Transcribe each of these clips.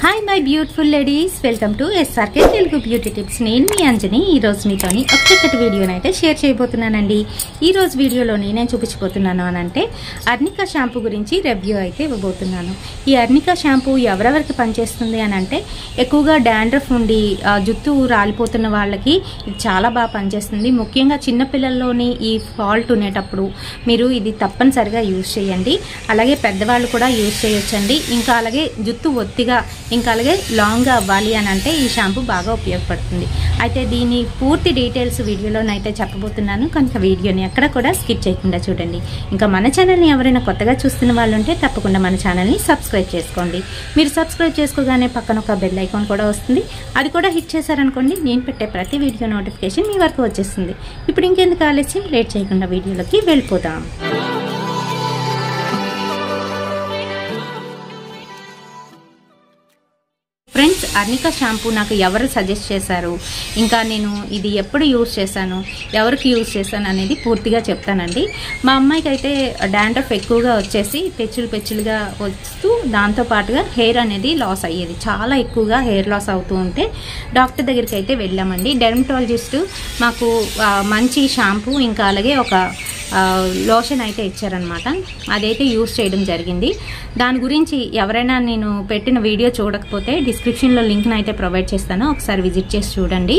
Hi my beautiful ladies, welcome to SRK Telugu beauty tips. నేను మీ అంజని. ఈరోజు మీతోని ఒక చక్కటి వీడియోని అయితే షేర్ చేయబోతున్నానండి. ఈరోజు వీడియోలో నేనేం చూపించబోతున్నాను అని అంటే అర్నికా షాంపూ గురించి రివ్యూ అయితే ఇవ్వబోతున్నాను. ఈ అర్నికా షాంపూ ఎవరెవరికి పనిచేస్తుంది అని అంటే ఎక్కువగా డాండ్రఫ్ ఉండి జుట్టు రాలిపోతున్న వాళ్ళకి ఇది చాలా బాగా పనిచేస్తుంది. ముఖ్యంగా చిన్నపిల్లల్లోని ఈ ఫాల్ట్ ఉండేటప్పుడు మీరు ఇది తప్పనిసరిగా యూజ్ చేయండి. అలాగే పెద్దవాళ్ళు కూడా యూజ్ చేయొచ్చండి. ఇంకా అలాగే జుట్టు ఒత్తిగా ఇంకా అలాగే లాంగ్గా అవ్వాలి అని అంటే ఈ షాంపూ బాగా ఉపయోగపడుతుంది. అయితే దీని పూర్తి డీటెయిల్స్ వీడియోలోనైతే చెప్పబోతున్నాను కనుక వీడియోని ఎక్కడ కూడా స్కిప్ చేయకుండా చూడండి. ఇంకా మన ఛానల్ని ఎవరైనా కొత్తగా చూస్తున్న వాళ్ళు ఉంటే తప్పకుండా మన ఛానల్ని సబ్స్క్రైబ్ చేసుకోండి. మీరు సబ్స్క్రైబ్ చేసుకోగానే పక్కన ఒక బెల్ ఐకాన్ కూడా వస్తుంది. అది కూడా హిట్ చేశారనుకోండి, నేను పెట్టే ప్రతి వీడియో నోటిఫికేషన్ మీ వరకు వచ్చేస్తుంది. ఇప్పుడు ఇంకెందుకు ఆలస్యం, లేట్ చేయకుండా వీడియోలోకి వెళ్ళిపోదాం. ఫ్రెండ్స్, అర్నికా షాంపూ నాకు ఎవరు సజెస్ట్ చేశారు, ఇంకా నేను ఇది ఎప్పుడు యూజ్ చేశాను, ఎవరికి యూజ్ చేశాను అనేది పూర్తిగా చెప్తానండి. మా అమ్మాయికి అయితే డాండ్రఫ్ ఎక్కువగా వచ్చేసి పెచ్చులుగా వస్తూ దాంతోపాటుగా హెయిర్ అనేది లాస్ అయ్యేది. చాలా ఎక్కువగా హెయిర్ లాస్ అవుతూ ఉంటే డాక్టర్ దగ్గరికి అయితే వెళ్ళామండి. డెర్మటాలజిస్ట్ మాకు మంచి షాంపూ ఇంకా అలాగే ఒక లోషన్ అయితే ఇచ్చారనమాట. అదైతే యూజ్ చేయడం జరిగింది. దాని గురించి ఎవరైనా నేను పెట్టిన వీడియో చూడకపోతే డిస్క్రిప్షన్లో లింక్ని అయితే ప్రొవైడ్ చేస్తాను, ఒకసారి విజిట్ చేసి చూడండి.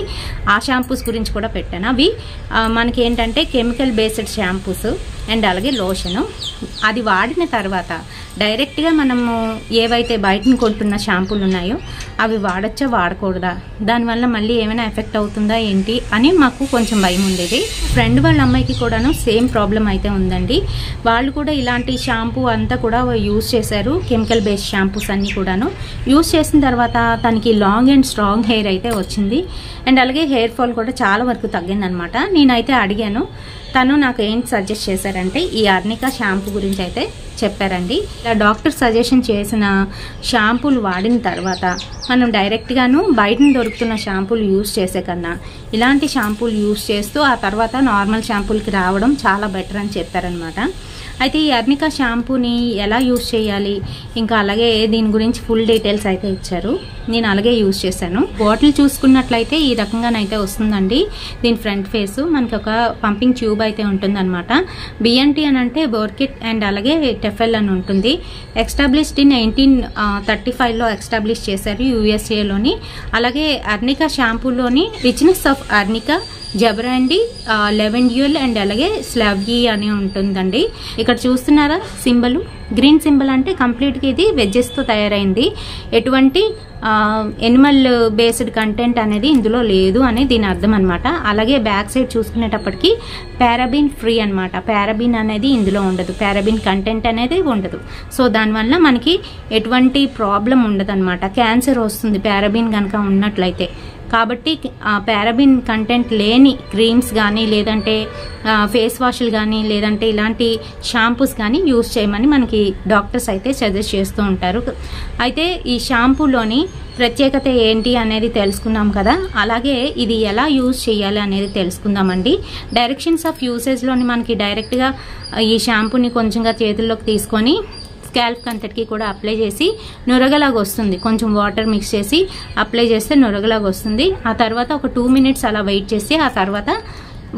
ఆ షాంపూస్ గురించి కూడా పెట్టాను. అవి మనకి ఏంటంటే కెమికల్ బేస్డ్ షాంపూస్ అండ్ అలాగే లోషను. అది వాడిన తర్వాత డైరెక్ట్గా మనము ఏవైతే బయటను కొంటున్న షాంపూలు ఉన్నాయో అవి వాడచ్చా వాడకూడదా, దానివల్ల మళ్ళీ ఏమైనా ఎఫెక్ట్ అవుతుందా ఏంటి అని మాకు కొంచెం భయం ఉండేది. ఫ్రెండ్ వాళ్ళ అమ్మాయికి కూడాను సేమ్ ప్రాబ్లం అయితే ఉందండి. వాళ్ళు కూడా ఇలాంటి షాంపూ అంతా కూడా యూజ్ చేశారు. కెమికల్ బేస్డ్ షాంపూస్ అన్నీ కూడాను యూజ్ చేసిన తర్వాత తనకి లాంగ్ అండ్ స్ట్రాంగ్ హెయిర్ అయితే వచ్చింది. అండ్ అలాగే హెయిర్ ఫాల్ కూడా చాలా వరకు తగ్గిందనమాట. నేనైతే అడిగాను, తను నాకు ఏంటి సజెస్ట్ చేశారంటే ఈ అర్నికా షాంపూ గురించి అయితే చెప్పారండి. ఇలా డాక్టర్ సజెషన్ చేసిన షాంపూలు వాడిన తర్వాత మనం డైరెక్ట్గాను బయట దొరుకుతున్న షాంపూలు యూజ్ చేసే కన్నా ఇలాంటి షాంపూలు యూజ్ చేస్తూ ఆ తర్వాత నార్మల్ షాంపూలకి రావడం చాలా బెటర్ అని చెప్పారనమాట. అయితే ఈ అర్నికా షాంపూని ఎలా యూజ్ చేయాలి, ఇంకా అలాగే దీని గురించి ఫుల్ డీటెయిల్స్ అయితే ఇచ్చారు. నేను అలాగే యూజ్ చేశాను. బాటిల్ చూసుకున్నట్లయితే ఈ రకంగానైతే వస్తుందండి. దీని ఫ్రంట్ ఫేస్ మనకి ఒక పంపింగ్ ట్యూబ్ అయితే ఉంటుందన్నమాట. BNT అని అంటే బోర్కిట్ అండ్ అలాగే టెఫెల్ అని ఉంటుంది. ఎస్టాబ్లిష్డ్ ఇన్ 1835లో ఎస్టాబ్లిష్ చేశారు USA లోని. అలాగే అర్నికా షాంపూలోని రిచ్నెస్ ఆఫ్ అర్నికా, జబరాండి, లెవెండ్యూల్ అండ్ అలాగే స్లావ్యీ అని ఉంటుందండి. ఇక్కడ చూస్తున్నారా సింబల్, గ్రీన్ సింబల్ అంటే కంప్లీట్గా ఇది వెజ్జెస్తో తయారైంది. ఎటువంటి ఎనిమల్ బేస్డ్ కంటెంట్ అనేది ఇందులో లేదు అని దీని అర్థం అనమాట. అలాగే బ్యాక్ సైడ్ చూసుకునేటప్పటికి పారాబిన్ ఫ్రీ అనమాట. పారాబిన్ అనేది ఇందులో ఉండదు, పారాబిన్ కంటెంట్ అనేది ఉండదు. సో దానివల్ల మనకి ఎటువంటి ప్రాబ్లం ఉండదు అనమాట. క్యాన్సర్ వస్తుంది పారాబిన్ కనుక ఉన్నట్లయితే. కాబట్టి పారాబిన్ కంటెంట్ లేని క్రీమ్స్ కానీ లేదంటే ఫేస్ వాష్లు కానీ లేదంటే ఇలాంటి షాంపూస్ కానీ యూజ్ చేయమని మనకి డాక్టర్స్ అయితే సజెస్ట్ చేస్తూ ఉంటారు. అయితే ఈ షాంపూలోని ప్రత్యేకత ఏంటి అనేది తెలుసుకున్నాం కదా, అలాగే ఇది ఎలా యూజ్ చేయాలి అనేది తెలుసుకుందామండి. డైరెక్షన్స్ ఆఫ్ యూసేజ్లోని మనకి డైరెక్ట్గా ఈ షాంపూని కొంచెంగా చేతుల్లోకి తీసుకొని స్కాల్ప్ అంతటికి కూడా అప్లై చేసి నురగలాగా వస్తుంది. కొంచెం వాటర్ మిక్స్ చేసి అప్లై చేస్తే నురగలాగా వస్తుంది. ఆ తర్వాత ఒక 2 మినిట్స్ అలా వెయిట్ చేసి ఆ తర్వాత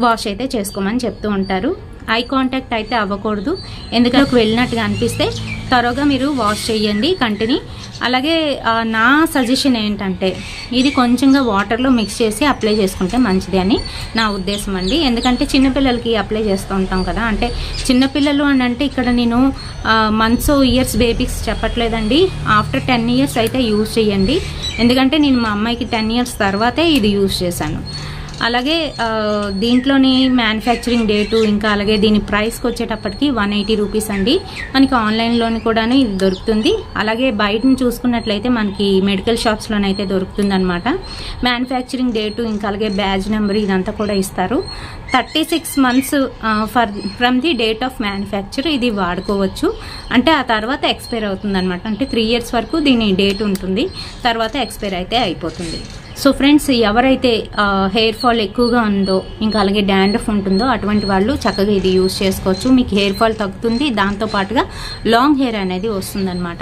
వాష్ అయితే చేసుకోమని చెప్తూ ఉంటారు. ఐ కాంటాక్ట్ అయితే అవ్వకూడదు, ఎందుకంటే వెళ్ళినట్టుగా అనిపిస్తే త్వరగా మీరు వాష్ చేయండి కంటిని. అలాగే నా సజెషన్ ఏంటంటే ఇది కొంచెంగా వాటర్లో మిక్స్ చేసి అప్లై చేసుకుంటే మంచిది అని నా ఉద్దేశం అండి. ఎందుకంటే చిన్నపిల్లలకి అప్లై చేస్తూ ఉంటాం కదా. అంటే చిన్నపిల్లలు అని అంటే ఇక్కడ నేను మంత్స్ ఇయర్స్ బేబీస్ చెప్పట్లేదండి. ఆఫ్టర్ 10 ఇయర్స్ అయితే యూజ్ చేయండి. ఎందుకంటే నేను మా అమ్మాయికి 10 ఇయర్స్ తర్వాతే ఇది యూజ్ చేశాను. అలాగే దీంట్లోని మ్యానుఫ్యాక్చరింగ్ డేటు ఇంకా అలాగే దీని ప్రైస్కి వచ్చేటప్పటికి 180 రూపీస్ అండి. మనకి ఆన్లైన్లోని కూడాను ఇది దొరుకుతుంది. అలాగే బయటని చూసుకున్నట్లయితే మనకి మెడికల్ షాప్స్లోనైతే దొరుకుతుంది అనమాట. మ్యానుఫ్యాక్చరింగ్ డేటు ఇంకా అలాగే బ్యాజ్ నెంబర్ ఇదంతా కూడా ఇస్తారు. 36 months from the date of manufacture ఇది వాడుకోవచ్చు. అంటే ఆ తర్వాత ఎక్స్పైర్ అవుతుంది అనమాట. అంటే 3 years వరకు దీని డేట్ ఉంటుంది, తర్వాత ఎక్స్పైర్ అయితే అయిపోతుంది. సో ఫ్రెండ్స్, ఎవరైతే హెయిర్ ఫాల్ ఎక్కువగా ఉందో ఇంకా అలాగే డాండ్రఫ్ ఉంటుందో అటువంటి వాళ్ళు చక్కగా ఇది యూజ్ చేసుకోవచ్చు. మీకు హెయిర్ ఫాల్ తగ్గుతుంది, దాంతోపాటుగా లాంగ్ హెయిర్ అనేది వస్తుందన్నమాట.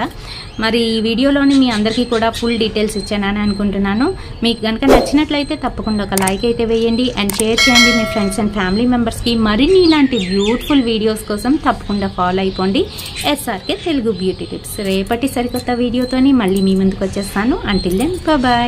మరి ఈ వీడియోలోని మీ అందరికీ కూడా ఫుల్ డీటెయిల్స్ ఇచ్చానని అనుకుంటున్నాను. మీకు కనుక నచ్చినట్లయితే తప్పకుండా ఒక లైక్ అయితే వేయండి అండ్ షేర్ చేయండి మీ ఫ్రెండ్స్ అండ్ ఫ్యామిలీ మెంబర్స్కి. మరిన్ని ఇలాంటి బ్యూటిఫుల్ వీడియోస్ కోసం తప్పకుండా ఫాలో అయిపోండి SRK తెలుగు బ్యూటీ టిప్స్. రేపటి సరికొత్త వీడియోతోని మళ్ళీ మీ ముందుకు వచ్చేస్తాను. Until then bye.